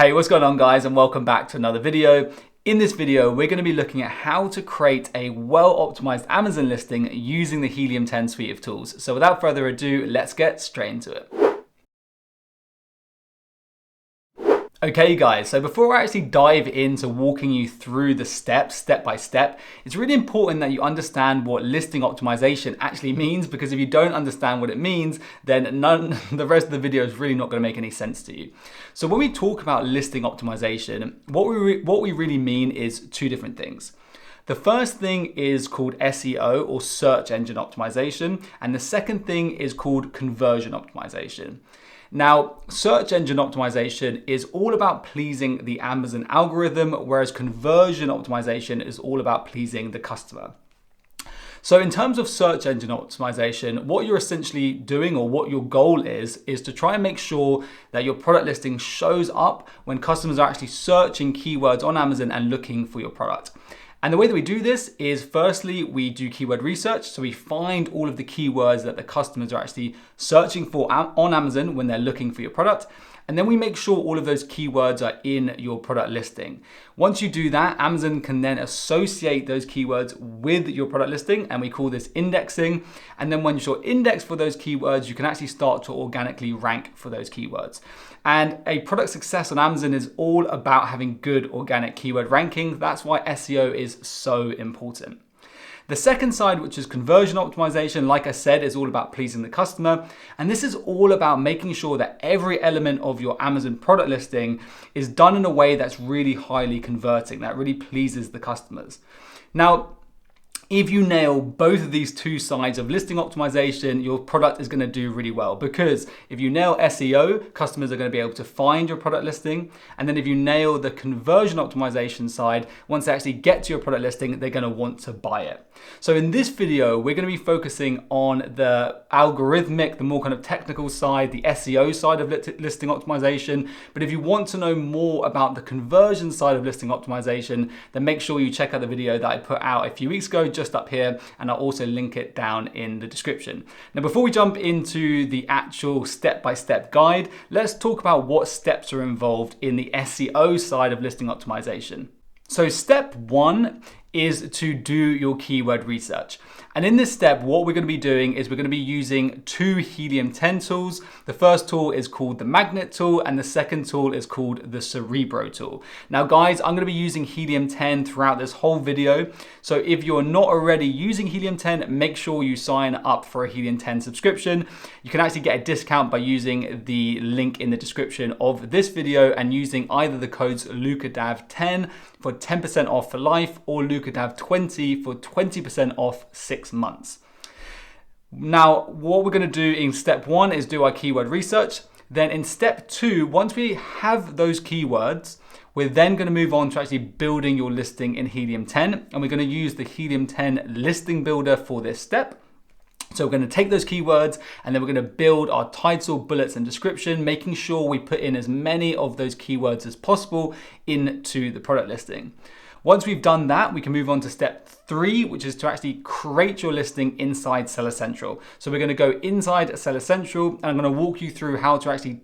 Hey, what's going on guys, and welcome back to another video. In this video, we're going to be looking at how to create a well-optimized Amazon listing using the Helium 10 suite of tools. So without further ado, let's get straight into it. Okay guys, so before I actually dive into walking you through the steps, step by step, it's really important that you understand what listing optimization actually means, because if you don't understand what it means, then the rest of the video is really not going to make any sense to you. So when we talk about listing optimization, what we really mean is two different things. The first thing is called SEO, or search engine optimization, and the second thing is called conversion optimization. Now, search engine optimization is all about pleasing the Amazon algorithm, whereas conversion optimization is all about pleasing the customer. So in terms of search engine optimization, what you're essentially doing, or what your goal is to try and make sure that your product listing shows up when customers are actually searching keywords on Amazon and looking for your product. And the way that we do this is, firstly, we do keyword research. So we find all of the keywords that the customers are actually searching for on Amazon when they're looking for your product. And then we make sure all of those keywords are in your product listing. Once you do that, Amazon can then associate those keywords with your product listing, and we call this indexing. And then once you're indexed for those keywords, you can actually start to organically rank for those keywords. And a product success on Amazon is all about having good organic keyword ranking. That's why SEO is so important. The second side, which is conversion optimization, like I said, is all about pleasing the customer. And this is all about making sure that every element of your Amazon product listing is done in a way that's really highly converting, that really pleases the customers. Now, if you nail both of these two sides of listing optimization, your product is going to do really well, because if you nail SEO, customers are going to be able to find your product listing. And then if you nail the conversion optimization side, once they actually get to your product listing, they're going to want to buy it. So in this video, we're going to be focusing on the algorithmic, the more kind of technical side, the SEO side of listing optimization. But if you want to know more about the conversion side of listing optimization, then make sure you check out the video that I put out a few weeks ago, just up here, and I'll also link it down in the description. Now, before we jump into the actual step-by-step guide, let's talk about what steps are involved in the SEO side of listing optimization. So step one is to do your keyword research. And in this step, what we're going to be doing is we're going to be using two Helium 10 tools. The first tool is called the Magnet tool, and the second tool is called the Cerebro tool. Now guys, I'm going to be using Helium 10 throughout this whole video. So if you're not already using Helium 10, make sure you sign up for a Helium 10 subscription. You can actually get a discount by using the link in the description of this video and using either the codes LucaDav10 for 10% off for life, or LucaDav20 for 20% off 6 months. Now, what we're going to do in step one is do our keyword research. Then in step two, once we have those keywords, we're then going to move on to actually building your listing in Helium 10. And we're going to use the Helium 10 listing builder for this step. So we're going to take those keywords and then we're going to build our title, bullets, and description, making sure we put in as many of those keywords as possible into the product listing. Once we've done that, we can move on to step three, which is to actually create your listing inside Seller Central. So we're going to go inside Seller Central, and I'm going to walk you through how to actually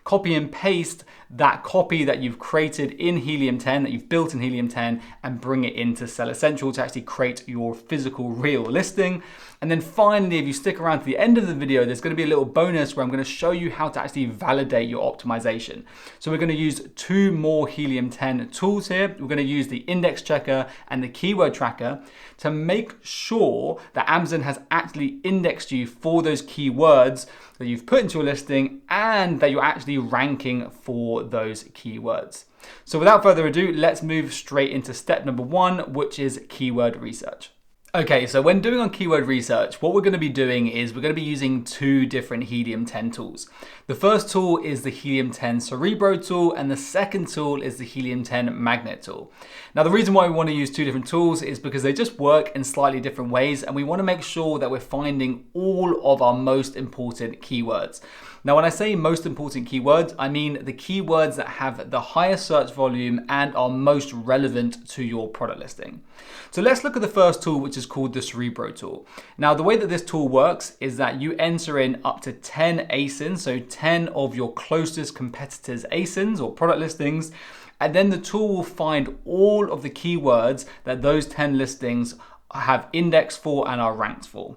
copy and paste that copy that you've created in Helium 10, that you've built in Helium 10, and bring it into Seller Central to actually create your physical real listing. And then finally, if you stick around to the end of the video, there's going to be a little bonus where I'm going to show you how to actually validate your optimization. So we're going to use two more Helium 10 tools here. We're going to use the index checker and the keyword tracker to make sure that Amazon has actually indexed you for those keywords that you've put into your listing, and that you're actually ranking for those keywords. So without further ado, let's move straight into step number one, which is keyword research. Okay, so when doing on keyword research, what we're going to be doing is we're going to be using two different Helium 10 tools. The first tool is the Helium 10 Cerebro tool, and the second tool is the Helium 10 Magnet tool. Now, the reason why we want to use two different tools is because they just work in slightly different ways, and we want to make sure that we're finding all of our most important keywords. Now, when I say most important keywords, I mean the keywords that have the highest search volume and are most relevant to your product listing. So let's look at the first tool, which is called the Cerebro tool. Now, the way that this tool works is that you enter in up to 10 ASINs, so 10 of your closest competitors' ASINs or product listings, and then the tool will find all of the keywords that those 10 listings have indexed for and are ranked for.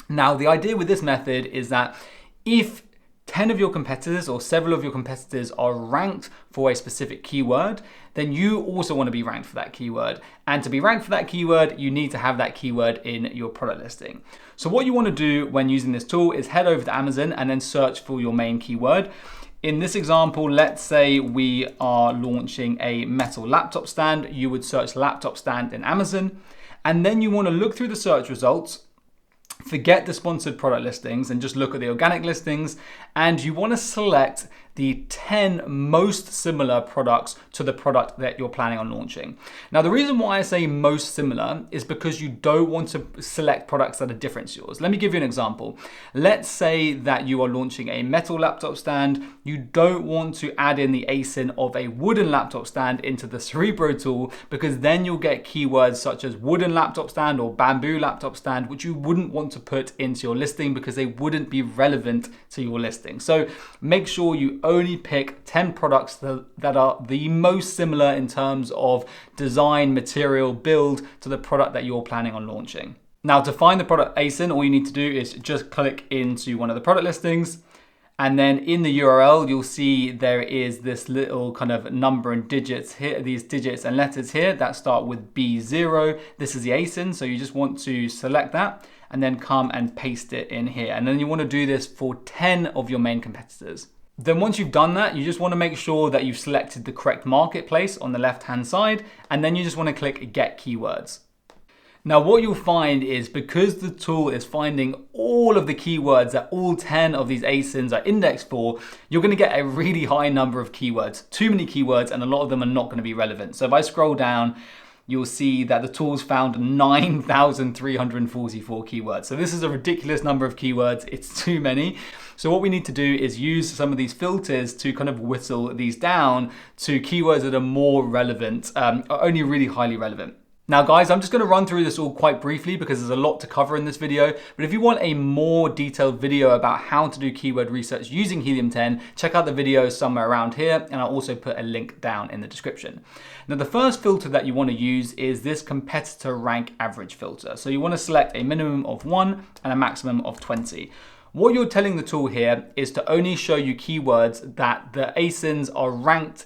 Now, the idea with this method is that if 10 of your competitors or several of your competitors are ranked for a specific keyword, then you also want to be ranked for that keyword. And to be ranked for that keyword, you need to have that keyword in your product listing. So what you want to do when using this tool is head over to Amazon and then search for your main keyword. In this example, let's say we are launching a metal laptop stand. You would search laptop stand in Amazon, and then you want to look through the search results. Forget the sponsored product listings and just look at the organic listings, and you want to select the 10 most similar products to the product that you're planning on launching. Now, the reason why I say most similar is because you don't want to select products that are different to yours. Let me give you an example. Let's say that you are launching a metal laptop stand. You don't want to add in the ASIN of a wooden laptop stand into the Cerebro tool, because then you'll get keywords such as wooden laptop stand or bamboo laptop stand, which you wouldn't want to put into your listing because they wouldn't be relevant to your listing. So make sure you only pick 10 products that are the most similar in terms of design, material, build to the product that you're planning on launching. Now, to find the product ASIN, all you need to do is just click into one of the product listings. And then in the URL, you'll see there is this little kind of number and digits here, these digits and letters here that start with B0. This is the ASIN, so you just want to select that and then come and paste it in here. And then you want to do this for 10 of your main competitors. Then once you've done that, you just want to make sure that you've selected the correct marketplace on the left-hand side, and then you just want to click Get Keywords. Now, what you'll find is because the tool is finding all of the keywords that all 10 of these ASINs are indexed for, you're going to get a really high number of keywords, too many keywords, and a lot of them are not going to be relevant. So if I scroll down, you'll see that the tool's found 9,344 keywords. So this is a ridiculous number of keywords. It's too many. So what we need to do is use some of these filters to kind of whittle these down to keywords that are more relevant, are only really highly relevant. Now guys, I'm just going to run through this all quite briefly because there's a lot to cover in this video, but if you want a more detailed video about how to do keyword research using Helium 10, check out the video somewhere around here, and I'll also put a link down in the description. Now the first filter that you want to use is this competitor rank average filter. So you want to select a minimum of 1 and a maximum of 20. What you're telling the tool here is to only show you keywords that the ASINs are ranked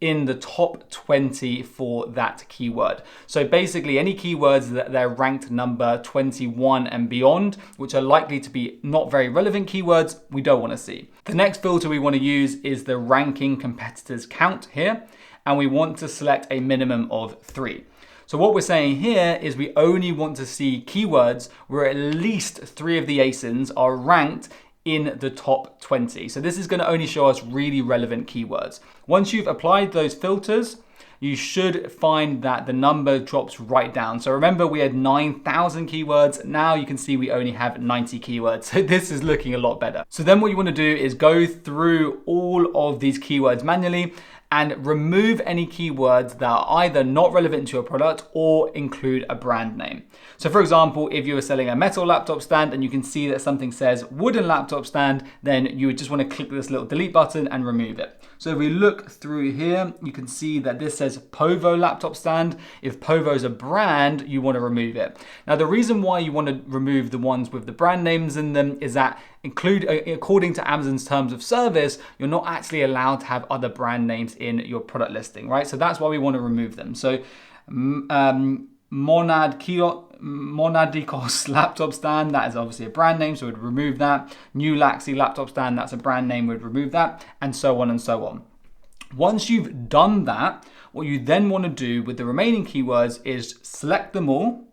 in the top 20 for that keyword. So basically any keywords that they're ranked number 21 and beyond, which are likely to be not very relevant keywords, we don't want to see. The next filter we want to use is the ranking competitors count here, and we want to select a minimum of 3. So what we're saying here is we only want to see keywords where at least 3 of the ASINs are ranked in the top 20. So this is going to only show us really relevant keywords. Once you've applied those filters, you should find that the number drops right down. So remember, we had 9,000 keywords. Now you can see we only have 90 keywords. So this is looking a lot better. So then what you want to do is go through all of these keywords manually and remove any keywords that are either not relevant to your product or include a brand name. So for example, if you were selling a metal laptop stand and you can see that something says wooden laptop stand, then you would just want to click this little delete button and remove it. So if we look through here, you can see that this says Povo laptop stand. If Povo is a brand, you want to remove it. Now the reason why you want to remove the ones with the brand names in them is that according to Amazon's terms of service, you're not actually allowed to have other brand names in your product listing, right? So that's why we want to remove them. So Monadikos laptop stand, that is obviously a brand name, so we'd remove that. New Laxi laptop stand, that's a brand name, we'd remove that, and so on and so on. Once you've done that, what you then want to do with the remaining keywords is select them all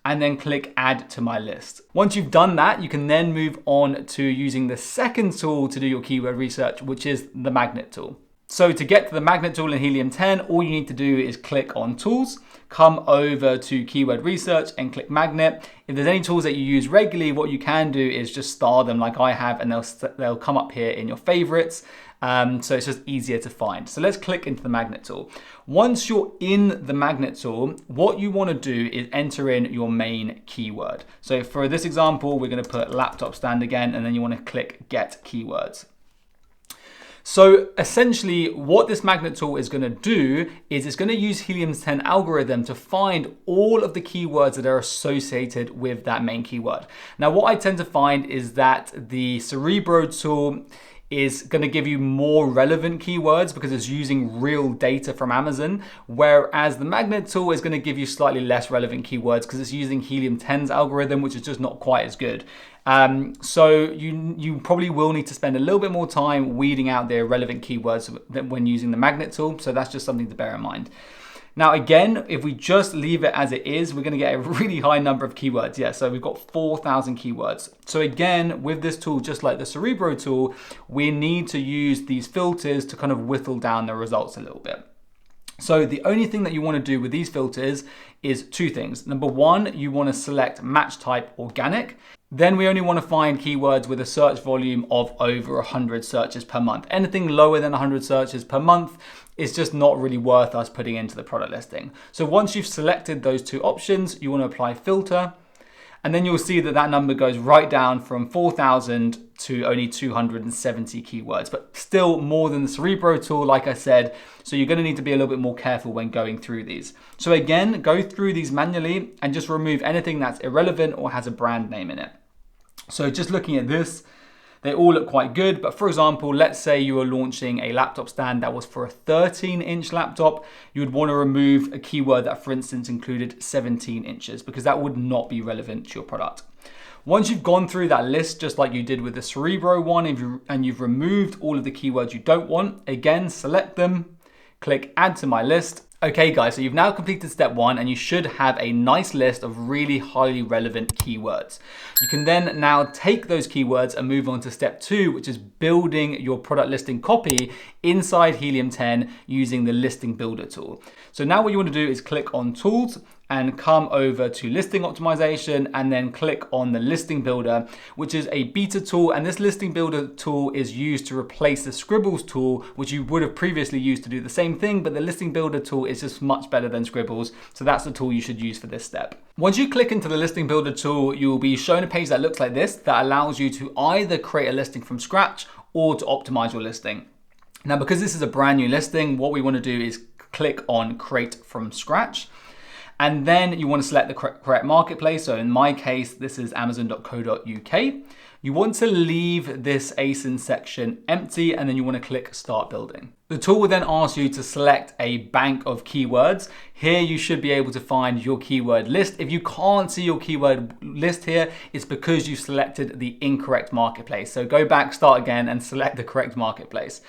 and then click add to my list. Once you've done that, you can then move on to using the second tool to do your keyword research, which is the magnet tool. So to get to the magnet tool in Helium 10, all you need to do is click on Tools, come over to Keyword Research and click Magnet. If there's any tools that you use regularly, what you can do is just star them like I have, and they'll come up here in your favorites. So it's just easier to find. So let's click into the magnet tool. Once you're in the magnet tool, what you want to do is enter in your main keyword. So for this example, we're going to put laptop stand again, and then you want to click Get Keywords. So essentially what this magnet tool is going to do is it's going to use Helium's 10 algorithm to find all of the keywords that are associated with that main keyword. Now what I tend to find is that the Cerebro tool is going to give you more relevant keywords because it's using real data from Amazon, whereas the magnet tool is going to give you slightly less relevant keywords because it's using Helium 10's algorithm, which is just not quite as good. So you probably will need to spend a little bit more time weeding out the irrelevant keywords when using the magnet tool. So that's just something to bear in mind. Now, again, if we just leave it as it is, we're going to get a really high number of keywords. Yeah, so we've got 4,000 keywords. So again, with this tool, just like the Cerebro tool, we need to use these filters to kind of whittle down the results a little bit. So the only thing that you want to do with these filters is two things. Number one, you want to select match type organic. Then we only want to find keywords with a search volume of over 100 searches per month. Anything lower than 100 searches per month is just not really worth us putting into the product listing. So once you've selected those two options, you want to apply filter, and then you'll see that that number goes right down from 4,000 to only 270 keywords, but still more than the Cerebro tool, like I said. So you're going to need to be a little bit more careful when going through these. So again, go through these manually and just remove anything that's irrelevant or has a brand name in it. So just looking at this, they all look quite good. But for example, let's say you were launching a laptop stand that was for a 13-inch laptop. You would want to remove a keyword that, for instance, included 17 inches because that would not be relevant to your product. Once you've gone through that list, just like you did with the Cerebro one, and you've removed all of the keywords you don't want, again, select them, click Add to My List. Okay guys, so you've now completed step one and you should have a nice list of really highly relevant keywords. You can then now take those keywords and move on to step two, which is building your product listing copy inside Helium 10 using the listing builder tool. So now what you want to do is click on Tools and come over to listing optimization and then click on the listing builder, which is a beta tool. And this listing builder tool is used to replace the Scribbles tool, which you would have previously used to do the same thing, but the listing builder tool is just much better than Scribbles. So that's the tool you should use for this step. Once you click into the listing builder tool, you will be shown a page that looks like this that allows you to either create a listing from scratch or to optimize your listing. Now, because this is a brand new listing, what we want to do is click on Create from Scratch. And then you want to select the correct marketplace. So in my case, this is amazon.co.uk. You want to leave this ASIN section empty, and then you want to click Start Building. The tool will then ask you to select a bank of keywords. Here you should be able to find your keyword list. If you can't see your keyword list here, it's because you selected the incorrect marketplace. So go back, start again, and select the correct marketplace.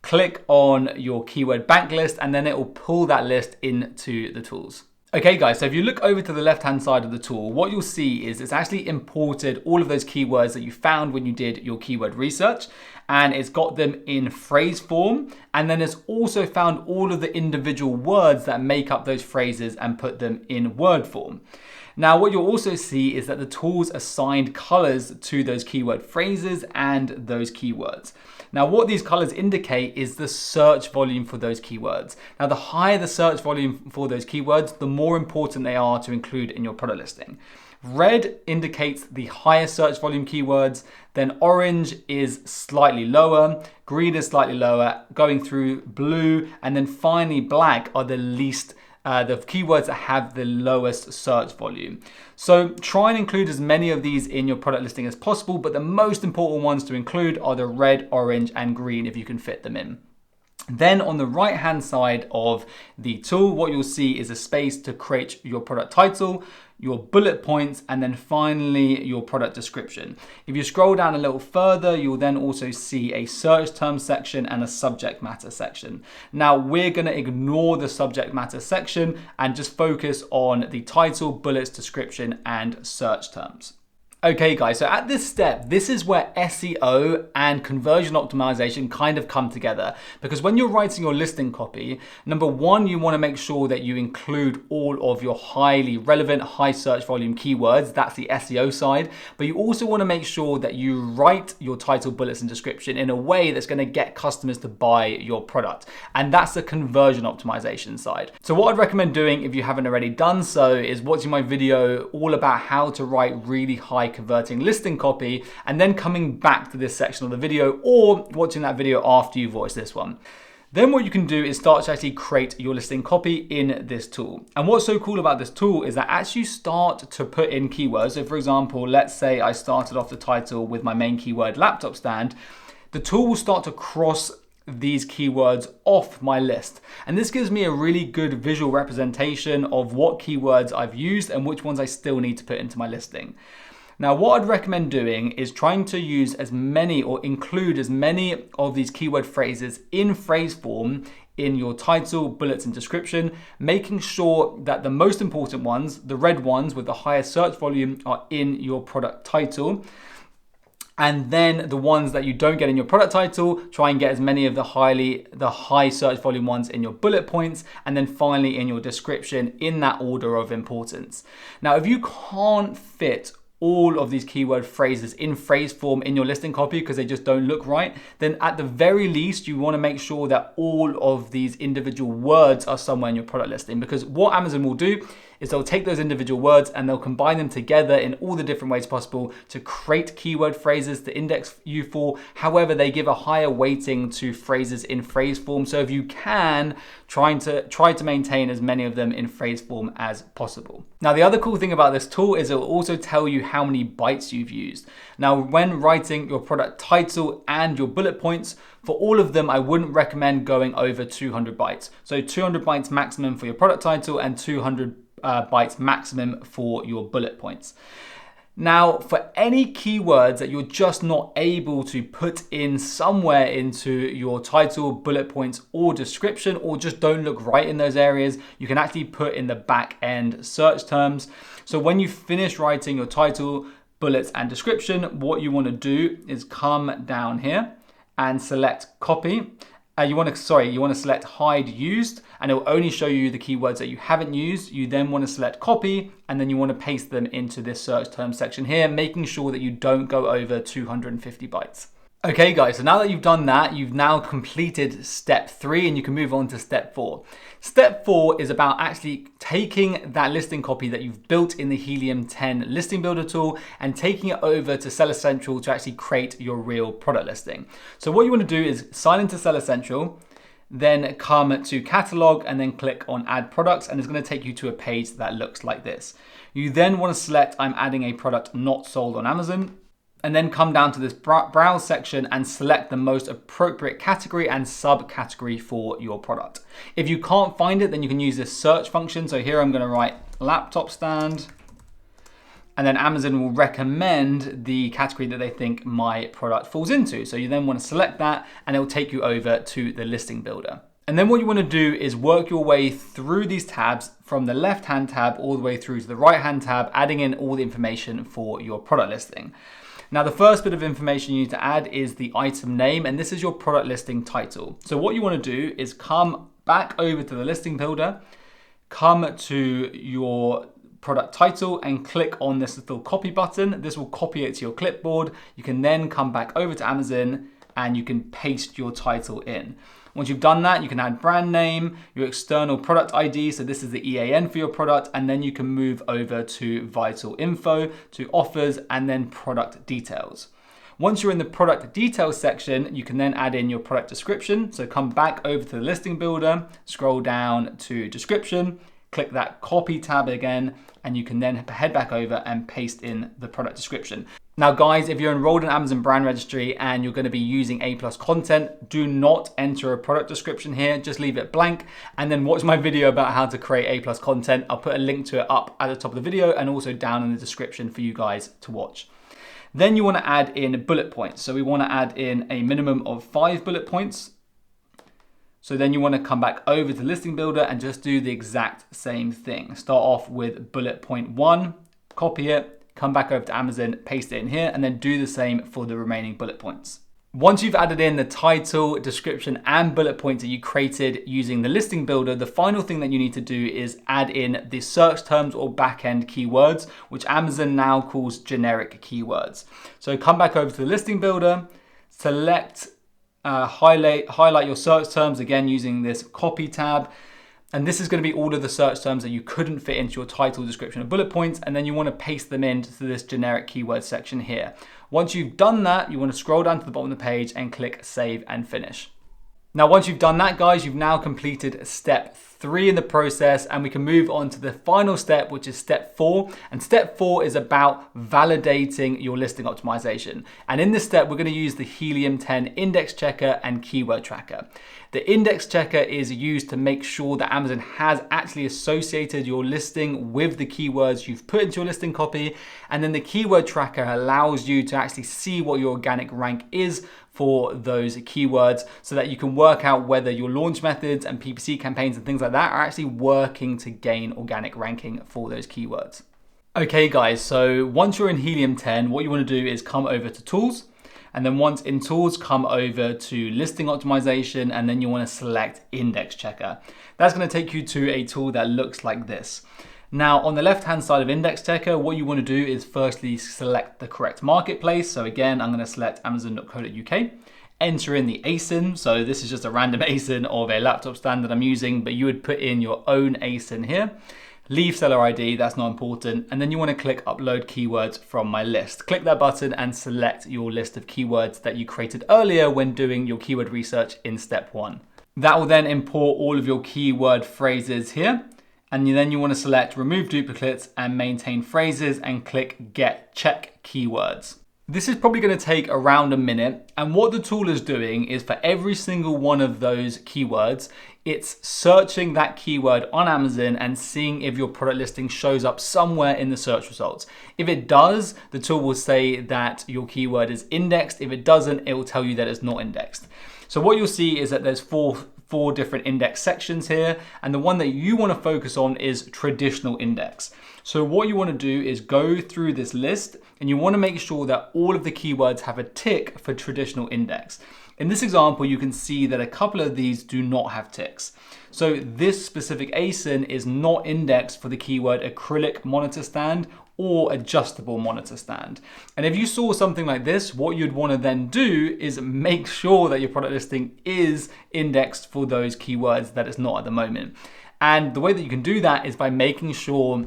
Click on your keyword bank list, and then it will pull that list into the tools. Okay guys, so if you look over to the left-hand side of the tool, what you'll see is it's actually imported all of those keywords that you found when you did your keyword research, and it's got them in phrase form, and then it's also found all of the individual words that make up those phrases and put them in word form. Now, what you'll also see is that the tools assigned colors to those keyword phrases and those keywords. Now, what these colors indicate is the search volume for those keywords. Now, the higher the search volume for those keywords, the more important they are to include in your product listing. Red indicates the higher search volume keywords, then orange is slightly lower, green is slightly lower, going through blue, and then finally black are the least the keywords that have the lowest search volume. So try and include as many of these in your product listing as possible, but the most important ones to include are the red, orange, and green if you can fit them in. Then on the right hand side of the tool, what you'll see is a space to create your product title, your bullet points, and then finally your product description. If you scroll down a little further, you'll then also see a search term section and a subject matter section. Now we're gonna ignore the subject matter section and just focus on the title, bullets, description, and search terms. Okay guys, so at this step, this is where SEO and conversion optimization kind of come together. Because when you're writing your listing copy, number one, you want to make sure that you include all of your highly relevant, high search volume keywords. That's the SEO side. But you also want to make sure that you write your title, bullets, and description in a way that's going to get customers to buy your product. And that's the conversion optimization side. So what I'd recommend doing if you haven't already done so is watching my video all about how to write really high converting listing copy, and then coming back to this section of the video, or watching that video after you've watched this one. Then what you can do is start to actually create your listing copy in this tool. And what's so cool about this tool is that as you start to put in keywords, so for example, let's say I started off the title with my main keyword laptop stand, the tool will start to cross these keywords off my list. And this gives me a really good visual representation of what keywords I've used and which ones I still need to put into my listing. Now, what I'd recommend doing is trying to use as many or include as many of these keyword phrases in phrase form in your title, bullets, and description, making sure that the most important ones, the red ones with the highest search volume, are in your product title. And then the ones that you don't get in your product title, try and get as many of the high search volume ones in your bullet points, and then finally in your description in that order of importance. Now, if you can't fit all of these keyword phrases in phrase form in your listing copy because they just don't look right, then at the very least, you want to make sure that all of these individual words are somewhere in your product listing, because what Amazon will do is they'll take those individual words and they'll combine them together in all the different ways possible to create keyword phrases to index you for. However, they give a higher weighting to phrases in phrase form. So if you can, try to maintain as many of them in phrase form as possible. Now, the other cool thing about this tool is it will also tell you how many bytes you've used. Now, when writing your product title and your bullet points, for all of them, I wouldn't recommend going over 200 bytes. So 200 bytes maximum for your product title and 200 bytes maximum for your bullet points. Now, for any keywords that you're just not able to put in somewhere into your title, bullet points, or description, or just don't look right in those areas, you can actually put in the back end search terms. So when you finish writing your title, bullets, and description, what you want to do is come down here and select copy. You want to select hide used, and it will only show you the keywords that you haven't used. You then want to select copy, and then you want to paste them into this search term section here, making sure that you don't go over 250 bytes. Okay guys, so now that you've done that, you've now completed step 3 and you can move on to step 4. Step 4 is about actually taking that listing copy that you've built in the Helium 10 listing builder tool and taking it over to Seller Central to actually create your real product listing. So what you want to do is sign into Seller Central, then come to catalog and then click on add products, and it's going to take you to a page that looks like this. You then want to select I'm adding a product not sold on Amazon, and then come down to this browse section and select the most appropriate category and subcategory for your product. If you can't find it, then you can use this search function. So here I'm going to write laptop stand, and then Amazon will recommend the category that they think my product falls into. So you then want to select that and it will take you over to the listing builder. And then what you want to do is work your way through these tabs from the left-hand tab all the way through to the right-hand tab, adding in all the information for your product listing. Now, the first bit of information you need to add is the item name, and this is your product listing title. So what you want to do is come back over to the listing builder, come to your product title and click on this little copy button. This will copy it to your clipboard. You can then come back over to Amazon and you can paste your title in. Once you've done that, you can add brand name, your external product ID, so this is the EAN for your product, and then you can move over to vital info, to offers, and then product details. Once you're in the product details section, you can then add in your product description. So come back over to the listing builder, scroll down to description, click that copy tab again, and you can then head back over and paste in the product description. Now guys, if you're enrolled in Amazon Brand Registry and you're going to be using A+ content, do not enter a product description here, just leave it blank and then watch my video about how to create A+ content. I'll put a link to it up at the top of the video and also down in the description for you guys to watch. Then you want to add in bullet points. So we want to add in a minimum of 5 bullet points. So then you want to come back over to Listing Builder and just do the exact same thing. Start off with bullet point 1, copy it, come back over to Amazon, paste it in here, and then do the same for the remaining bullet points. Once you've added in the title, description, and bullet points that you created using the listing builder, the final thing that you need to do is add in the search terms or backend keywords, which Amazon now calls generic keywords. So come back over to the listing builder, select, highlight your search terms, again using this copy tab. And this is going to be all of the search terms that you couldn't fit into your title, description, and bullet points. And then you want to paste them into this generic keyword section here. Once you've done that, you want to scroll down to the bottom of the page and click Save and Finish. Now, once you've done that, guys, you've now completed step 3 in the process, and we can move on to the final step, which is step 4. And step 4 is about validating your listing optimization. And in this step, we're going to use the Helium 10 index checker and keyword tracker. The index checker is used to make sure that Amazon has actually associated your listing with the keywords you've put into your listing copy. And then the keyword tracker allows you to actually see what your organic rank is for those keywords, so that you can work out whether your launch methods and PPC campaigns and things like that are actually working to gain organic ranking for those keywords. Okay guys, so once you're in Helium 10, what you want to do is come over to Tools, and then once in Tools, come over to Listing Optimization, and then you want to select Index Checker. That's going to take you to a tool that looks like this. Now, on the left-hand side of Index Checker, what you want to do is firstly select the correct marketplace. So again, I'm going to select amazon.co.uk, enter in the ASIN. So this is just a random ASIN of a laptop stand that I'm using, but you would put in your own ASIN here. Leave seller ID, that's not important. And then you want to click Upload Keywords from my list. Click that button and select your list of keywords that you created earlier when doing your keyword research in step 1. That will then import all of your keyword phrases here. And then you want to select Remove Duplicates and Maintain Phrases and click Get Check Keywords. This is probably going to take around a minute. And what the tool is doing is for every single one of those keywords, it's searching that keyword on Amazon and seeing if your product listing shows up somewhere in the search results. If it does, the tool will say that your keyword is indexed. If it doesn't, it will tell you that it's not indexed. So what you'll see is that there's four different index sections here, and the one that you want to focus on is traditional index. So what you want to do is go through this list, and you want to make sure that all of the keywords have a tick for traditional index. In this example, you can see that a couple of these do not have ticks. So this specific ASIN is not indexed for the keyword acrylic monitor stand or adjustable monitor stand. And if you saw something like this, what you'd want to then do is make sure that your product listing is indexed for those keywords that it's not at the moment. And the way that you can do that is by making sure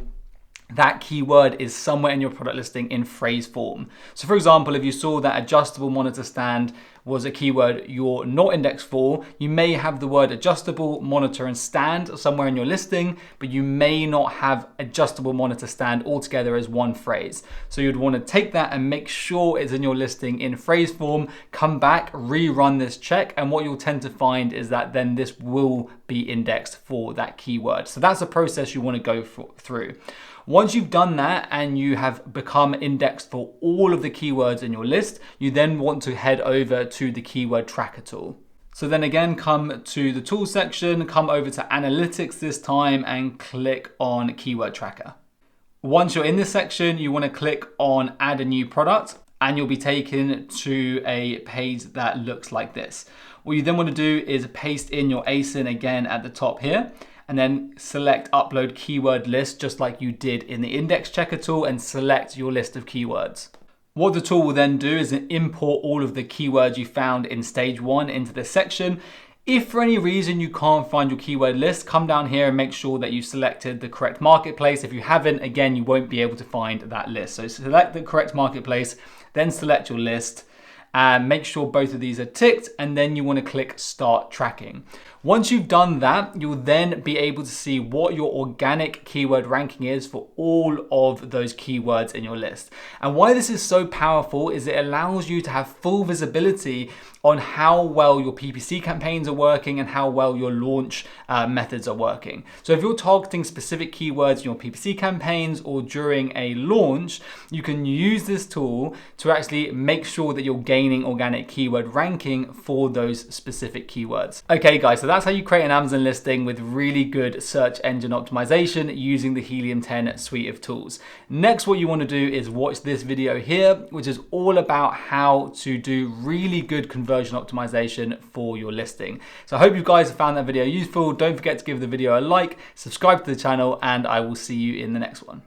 that keyword is somewhere in your product listing in phrase form. So for example, if you saw that adjustable monitor stand was a keyword you're not indexed for, you may have the word adjustable monitor and stand somewhere in your listing, but you may not have adjustable monitor stand altogether as one phrase. So you'd want to take that and make sure it's in your listing in phrase form, come back, rerun this check, and what you'll tend to find is that then this will be indexed for that keyword. So that's a process you want to go through. Once you've done that and you have become indexed for all of the keywords in your list, you then want to head over to the keyword tracker tool. So then again, come to the tool section, come over to analytics this time and click on keyword tracker. Once you're in this section, you want to click on add a new product, and you'll be taken to a page that looks like this. What you then want to do is paste in your ASIN again at the top here, and then select upload keyword list just like you did in the index checker tool, and select your list of keywords. What the tool will then do is import all of the keywords you found in stage 1 into this section. If for any reason you can't find your keyword list, come down here and make sure that you selected the correct marketplace. If you haven't, again, you won't be able to find that list. So select the correct marketplace, then select your list, and make sure both of these are ticked, and then you want to click start tracking. Once you've done that, you'll then be able to see what your organic keyword ranking is for all of those keywords in your list. And why this is so powerful is it allows you to have full visibility on how well your PPC campaigns are working and how well your launch methods are working. So if you're targeting specific keywords in your PPC campaigns or during a launch, you can use this tool to actually make sure that you're gaining organic keyword ranking for those specific keywords. Okay guys, so that's how you create an Amazon listing with really good search engine optimization using the Helium 10 suite of tools. Next, what you want to do is watch this video here, which is all about how to do really good conversion optimization for your listing. So I hope you guys have found that video useful. Don't forget to give the video a like, subscribe to the channel, and I will see you in the next one.